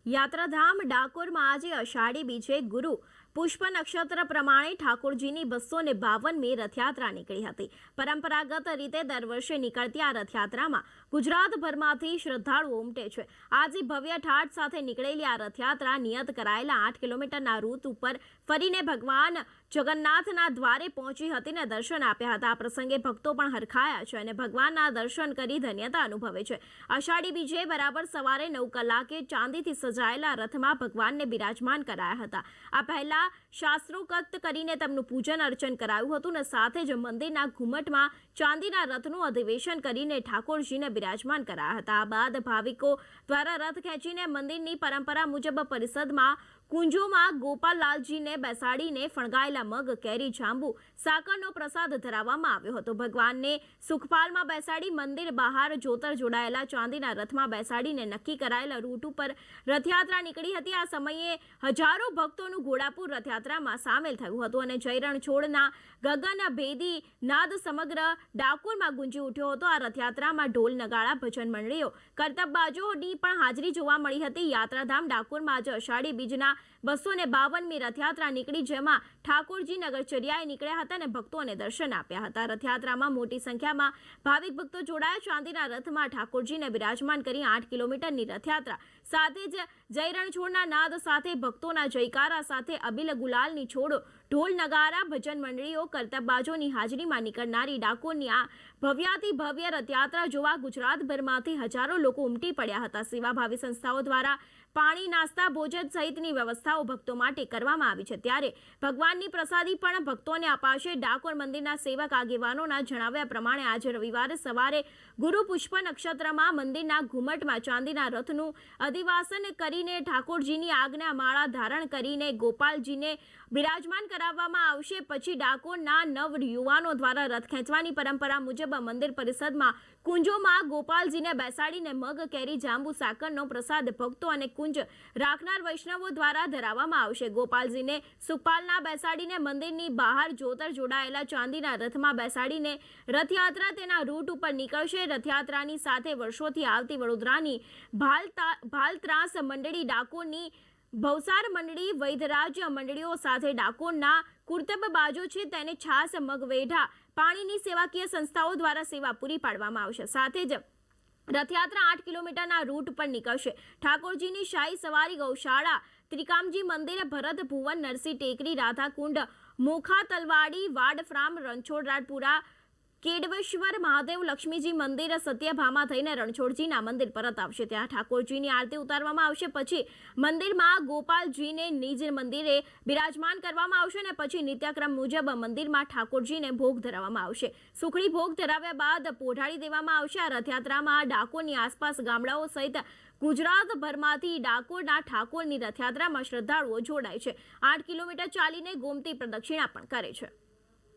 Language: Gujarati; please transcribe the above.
યાત્રાધામ ડાકોરમાં આજે અષાઢી બીજે ગુરુ પુષ્પ નક્ષત્ર પ્રમાણે ઠાકોરજીની 252મી રથયાત્રા નીકળી હતી। પરંપરાગત રીતે દર વર્ષે નીકળતી આ રથયાત્રામાં ગુજરાતભરમાંથી શ્રદ્ધાળુઓ ઉમટે છે। આજે ભવ્ય ઠાઠ સાથે નીકળેલી આ રથયાત્રા નિયત કરાયેલા 8 કિલોમીટરના રૂટ ઉપર ફરીને ભગવાન જગન્નાથના દ્વારે પહોંચી હતી અને દર્શન આપ્યા હતા। આ પ્રસંગે ભક્તો પણ હરખાયા છે અને ભગવાનના દર્શન કરી ધન્યતા અનુભવે છે। અષાઢી બીજે બરાબર સવારે 9 કલાકે ચાંદીથી સજાયેલા રથમાં ભગવાનને બિરાજમાન કરાયા હતા। આ પહેલા શાસ્ત્રોક્ત કરીને તેમનું પૂજન અર્ચન કરાયું હતું અને સાથે જ મંદિરના ઘુમટમાં ચાંદીના રથનું અધિવેશન કરીને ઠાકોરજીને બિરાજમાન કરાયા હતા। આ બાદ ભાવિકો દ્વારા રથ ખેંચીને મંદિરની પરંપરા મુજબ પરિષદમાં કુંજોમાં ગોપાલલાલજીને બેસાડીને ફણગાયેલા મગ, કેરી, જાંબુ, સાકરનો પ્રસાદ ધરાવવામાં આવ્યો હતો। ભગવાનને સુખપાલમાં બેસાડી મંદિર બહાર જોતર જોડાયેલા ચાંદીના રથમાં બેસાડીને નક્કી કરાયેલા રૂટ ઉપર રથયાત્રા નીકળી હતી। આ સમયે હજારો ભક્તોનું ઘોડાપુર રથયાત્રામાં સામેલ થયું હતું અને જય રણછોડના ગગનભેદી નાદ સમગ્ર ડાકોરમાં ગુંજી ઉઠ્યો હતો। આ રથયાત્રામાં ઢોલ, નગાડા, ભજન મંડળીઓ, કરતબબાજોની પણ હાજરી જોવા મળી હતી। યાત્રાધામ ડાકોરમાં આજે અષાઢી બીજના 252મી રથયાત્રા નીકળી, જેમાં ઠાકોરજી નગરચર્યાએ નીકળ્યા હતા અને ભક્તોને દર્શન આપ્યા હતા। રથયાત્રામાં મોટી સંખ્યામાં ભાવિક ભક્તો જોડાયા। ચાંદીના રથમાં ઠાકોરજીને બિરાજમાન કરી 8 કિલોમીટરની રથયાત્રા સાથે જ જય રણછોડના નાદ સાથે ભક્તોના જયકારા સાથે અબિલ ગુલાલની છોડ, ઢોલ, નગારા, ભજન મંડળીઓ, કરતબબાજોની હાજરીમાં નીકળનારી ડાકોરની આ ભવ્યાતિ ભવ્ય રથયાત્રા જોવા ગુજરાતભરમાંથી હજારો લોકો ઉમટી પડ્યા હતા। સેવાભાવી સંસ્થાઓ દ્વારા પાણી, નાસ્તા, ભોજન સહિતની વ્યવસ્થાઓ ભક્તો માટે કરવામાં આવી છે। ત્યારે ભગવાનની પ્રસાદી પણ ભક્તોને અપાશે। ડાકોર મંદિરના સેવક આગેવાનોના જણાવ્યા પ્રમાણે આજે રવિવારે સવારે ગુરુ પુષ્પ નક્ષત્રમાં મંદિરના ઘુમટમાં ચાંદીના રથનું અધિવાસન કરીને ઠાકોરજીની આજ્ઞા માળા ધારણ કરીને ગોપાલજીને બિરાજમાન કરાવવામાં આવશે। પછી ડાકોરના નવ યુવાનો દ્વારા રથ ખેંચવાની પરંપરા મુજબ મંદિર પરિષદમાં કુંજોમાં ગોપાલજીને બેસાડીને મગ, કેરી, જાંબુ, સાકરનો પ્રસાદ ભક્તો અને કુંજ રાખનાર વૈષ્ણવો દ્વારા ધરાવવામાં આવશે। ગોપાલજીને સુખપાલના બેસાડીને મંદિરની બહાર જોતર જોડાયેલા ચાંદીના રથમાં બેસાડીને રથયાત્રા તેના રૂટ ઉપર નીકળશે। રથયાત્રાની સાથે વર્ષોથી આવતી વડોદરાની ભાલત્રાસ મંડળી, ડાકોરની ભવસાર મંડળી, વૈદ્યરાજ મંડળીઓ સાથે ડાકોરના કુર્તબબાજો છે તેને છાસ, મગવેઢા, પાણીની સેવાકીય સંસ્થાઓ દ્વારા સેવા પૂરી પાડવામાં આવશે। સાથે જ રથયાત્રા 8 કિલોમીટરના રૂટ પર નીકળશે। ઠાકોરજીની શાહી સવારી ગૌશાળા, ત્રિકામજી મંદિર, ભરત ભુવન, નરસિંહ ટેકરી, રાધાકુંડ, મોખા તલવાડી, વાડફ્રામ, રણછોડરાજપુરા, કેડવેશ્વર મહાદેવ, લક્ષ્મીજી મંદિર, સત્યભામા થઈને રણછોડજીના મંદિર પરત આવશે। ત્યાં ઠાકોરજીની આરતી ઉતારવામાં આવશે। પછી મંદિરમાં ગોપાલજીને નિજ મંદિરે બિરાજમાન કરવામાં આવશે અને પછી નિત્યક્રમ મુજબ મંદિરમાં ઠાકોરજીને ભોગ ધરાવવામાં આવશે। સુખડી ભોગ ધરાવ્યા બાદ પોઢાડી દેવામાં આવશે। આ રથયાત્રામાં ડાકોરની આસપાસ ગામડાઓ સહિત ગુજરાતભરમાંથી ડાકોરના ઠાકોરની રથયાત્રામાં શ્રદ્ધાળુઓ જોડાય છે। 8 કિલોમીટર ચાલીને ગોમતી પ્રદક્ષિણા પણ કરે છે।